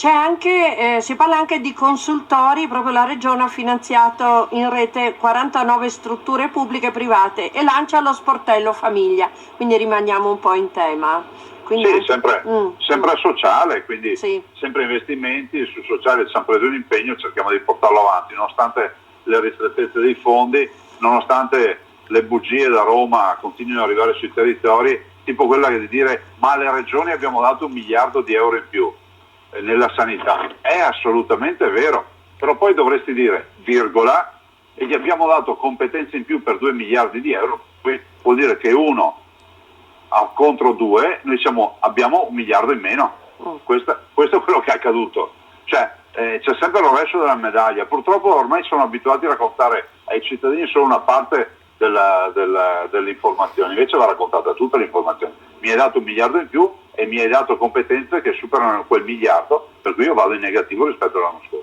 C'è anche, si parla anche di consultori, proprio la Regione ha finanziato in rete 49 strutture pubbliche e private e lancia lo sportello famiglia, quindi rimaniamo un po' in tema. Quindi sì, sempre sociale, quindi sì. sempre investimenti sul sociale, ci siamo presi un impegno, cerchiamo di portarlo avanti, nonostante le ristrettezze dei fondi, nonostante le bugie da Roma continuino ad arrivare sui territori, tipo quella di dire ma alle regioni abbiamo dato 1 miliardo di euro in più nella sanità. È assolutamente vero, però poi dovresti dire virgola e gli abbiamo dato competenze in più per 2 miliardi di euro, poi vuol dire che uno contro 2 noi abbiamo 1 miliardo in meno. Questo è quello che è accaduto, cioè c'è sempre il rovescio della medaglia. Purtroppo ormai sono abituati a raccontare ai cittadini solo una parte dell'informazione, invece va raccontata tutta l'informazione. Mi hai dato 1 miliardo in più e mi hai dato competenze che superano quel miliardo, per cui io vado in negativo rispetto all'anno scorso.